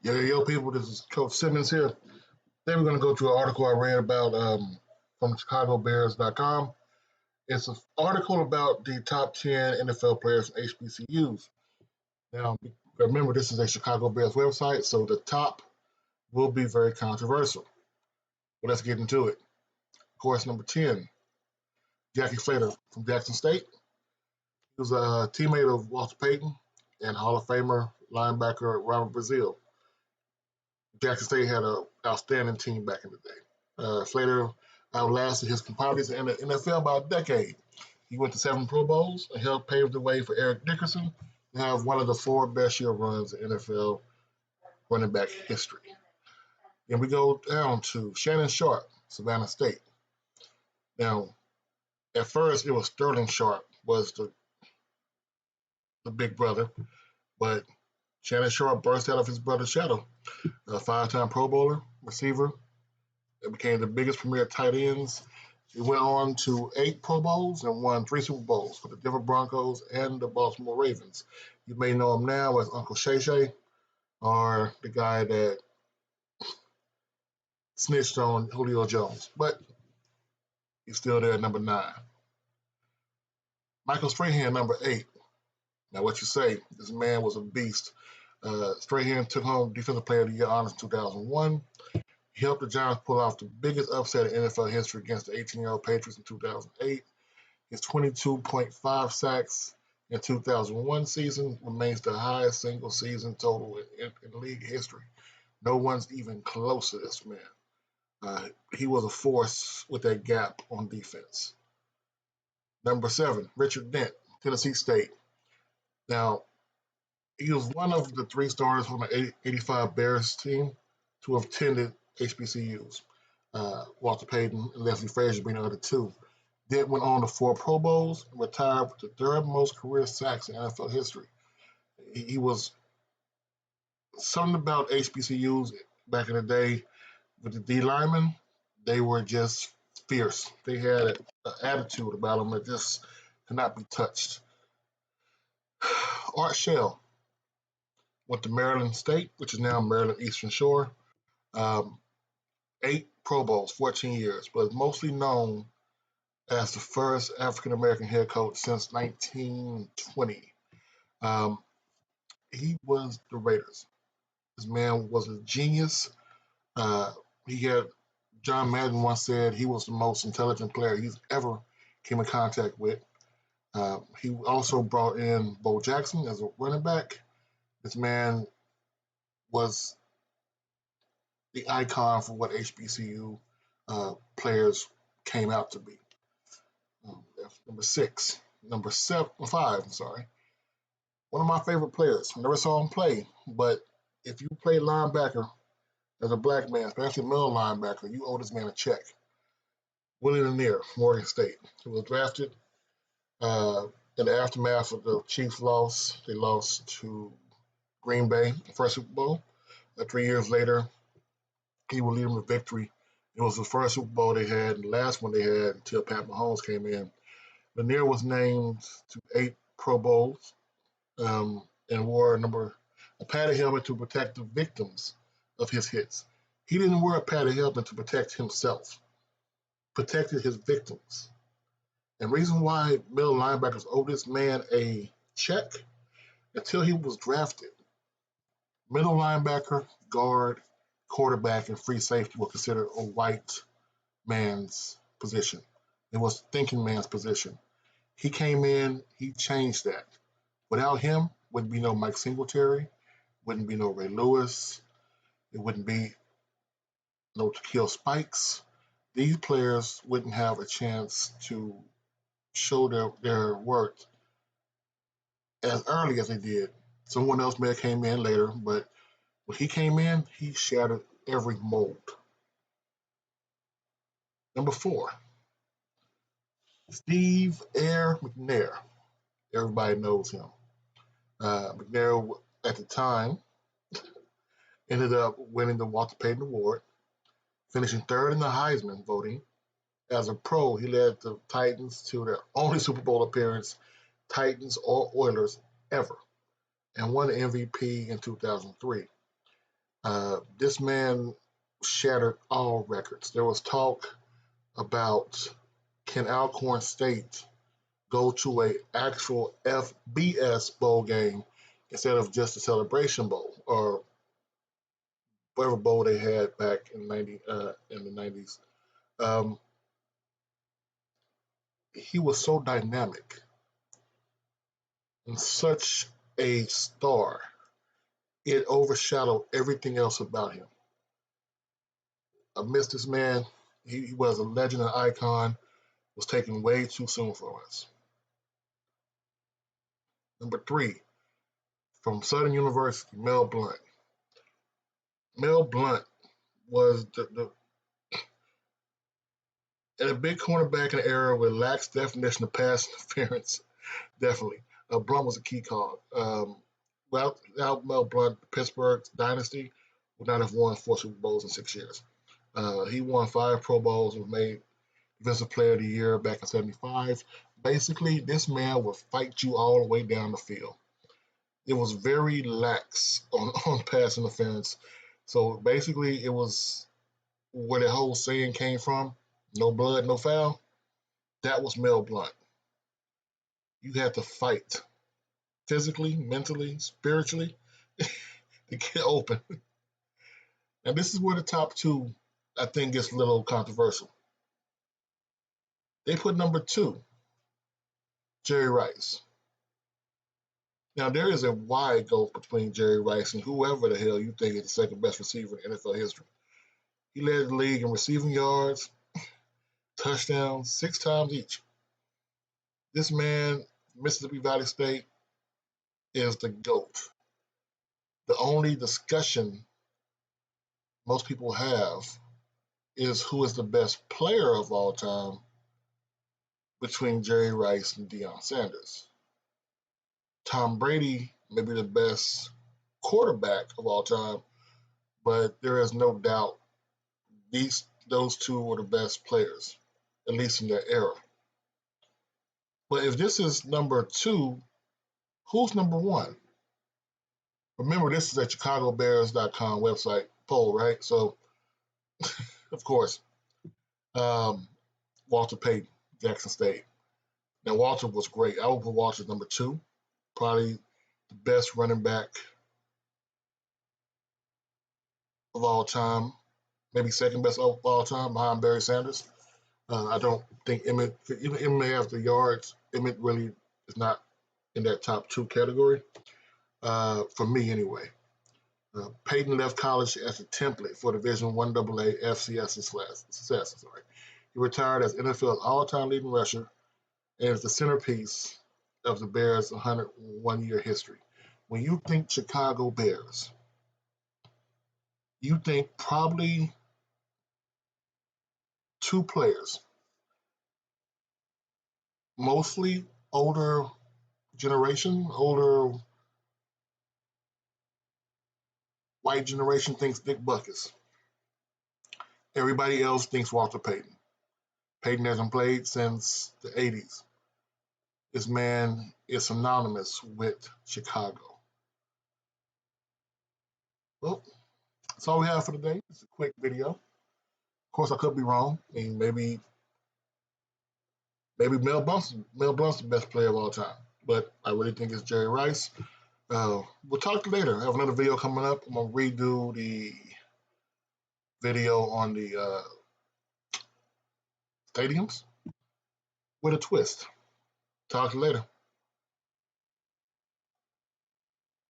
Yo, people, this is Coach Simmons here. Today we're going to go through an article I read about from ChicagoBears.com. It's an article about the top 10 NFL players from HBCUs. Now, remember, this is a Chicago Bears website, so the top will be very controversial. But let's get into it. Of course, number 10, Jackie Slater from Jackson State. He was a teammate of Walter Payton and Hall of Famer linebacker Robert Brazile. Jackson State had an outstanding team back in the day. Slater outlasted his competitors in the NFL by a decade. He went to 7 Pro Bowls and helped pave the way for Eric Dickerson to have one of the 4 best year runs in NFL running back history. Then we go down to Shannon Sharpe, Savannah State. Now, at first, it was Sterling Sharpe was the big brother, but Shannon Sharpe burst out of his brother's shadow. A 5-time Pro Bowler, receiver, that became the biggest premier tight ends. He went on to 8 Pro Bowls and won 3 Super Bowls for the Denver Broncos and the Baltimore Ravens. You may know him now as Uncle Shay Shay, or the guy that snitched on Julio Jones, but he's still there at number 9. Michael Springham, number 8. Now, what you say? This man was a beast. Strahan took home Defensive Player of the Year honors in 2001. He helped the Giants pull off the biggest upset in NFL history against the 18-year-old Patriots in 2008. His 22.5 sacks in 2001 season remains the highest single season total in league history. No one's even close to this man. He was a force with that gap on defense. Number 7, Richard Dent, Tennessee State. Now, he was one of the 3 starters from the 85 Bears team to have attended HBCUs. Walter Payton and Leslie Frazier being the other 2. Dent went on to 4 Pro Bowls and retired with the 3rd most career sacks in NFL history. He was something about HBCUs back in the day with the D linemen. They were just fierce. They had an attitude about them that just could not be touched. Art Shell went to Maryland State, which is now Maryland Eastern Shore. 8 Pro Bowls, 14 years, but is mostly known as the first African-American head coach since 1920. He was the Raiders. This man was a genius. He had John Madden once said he was the most intelligent player he's ever came in contact with. He also brought in Bo Jackson as a running back. This man was the icon for what HBCU players came out to be. Number 5. One of my favorite players. I never saw him play, but if you play linebacker as a black man, especially middle linebacker, you owe this man a check. Willie Lanier, Morgan State. He was drafted in the aftermath of the Chiefs' loss. They lost to Green Bay, the first Super Bowl. 3 years later, he would lead them to victory. It was the first Super Bowl they had and the last one they had until Pat Mahomes came in. Lanier was named to 8 Pro Bowls and wore a padded helmet to protect the victims of his hits. He didn't wear a padded helmet to protect himself, protected his victims. And reason why middle linebackers owe this man a check, until he was drafted, middle linebacker, guard, quarterback, and free safety were considered a white man's position. It was thinking man's position. He came in, he changed that. Without him, wouldn't be no Mike Singletary, wouldn't be no Ray Lewis, it wouldn't be no Takil Spikes. These players wouldn't have a chance to show their worth as early as they did. Someone else may have came in later, but when he came in, he shattered every mold. Number 4, Steve Air McNair. Everybody knows him. McNair, at the time, ended up winning the Walter Payton Award, finishing 3rd in the Heisman voting. As a pro, he led the Titans to their only Super Bowl appearance, Titans or Oilers, ever, and won the MVP in 2003. This man shattered all records. There was talk about, can Alcorn State go to a actual FBS bowl game instead of just a Celebration Bowl or whatever bowl they had back in the 90s. Um, he was so dynamic and such a star. It overshadowed everything else about him. I miss this man. He was a legend, an icon. Was taken way too soon for us. Number 3, from Southern University, Mel Blunt. Mel Blunt was at a big cornerback in an era with lax definition of pass interference. Definitely, Blunt was a key cog. Without Mel Blunt, the Pittsburgh dynasty would not have won 4 Super Bowls in 6 years. He won 5 Pro Bowls and was made Defensive Player of the Year back in '75. Basically, this man would fight you all the way down the field. It was very lax on pass interference. So basically, it was where the whole saying came from: "No blood, no foul." That was Mel Blunt. You had to fight physically, mentally, spiritually to get open. And this is where the top 2, I think, gets a little controversial. They put number 2, Jerry Rice. Now, there is a wide gulf between Jerry Rice and whoever the hell you think is the second best receiver in NFL history. He led the league in receiving yards, touchdowns, 6 times each. This man, Mississippi Valley State, is the GOAT. The only discussion most people have is who is the best player of all time between Jerry Rice and Deion Sanders. Tom Brady may be the best quarterback of all time, but there is no doubt those 2 were the best players, at least in their era. But if this is number 2, who's number 1? Remember, this is a ChicagoBears.com website poll, right? So, of course, Walter Payton, Jackson State. Now, Walter was great. I would put Walter number 2, probably the best running back of all time, maybe second best of all time behind Barry Sanders. I don't think Emmett may have the yards. Emmett really is not in that top 2 category, for me anyway. Payton left college as a template for Division I AA FCS success. He retired as NFL's all-time leading rusher and is the centerpiece of the Bears' 101-year history. When you think Chicago Bears, you think probably 2 players, mostly older generation, older white generation thinks Dick Butkus. Everybody else thinks Walter Payton. Payton hasn't played since the 80s. This man is synonymous with Chicago. Well, that's all we have for today. It's a quick video. Of course, I could be wrong. I mean, maybe Mel Blunt's the best player of all time, but I really think it's Jerry Rice. We'll talk later. I have another video coming up. I'm gonna redo the video on the stadiums with a twist. Talk to you later.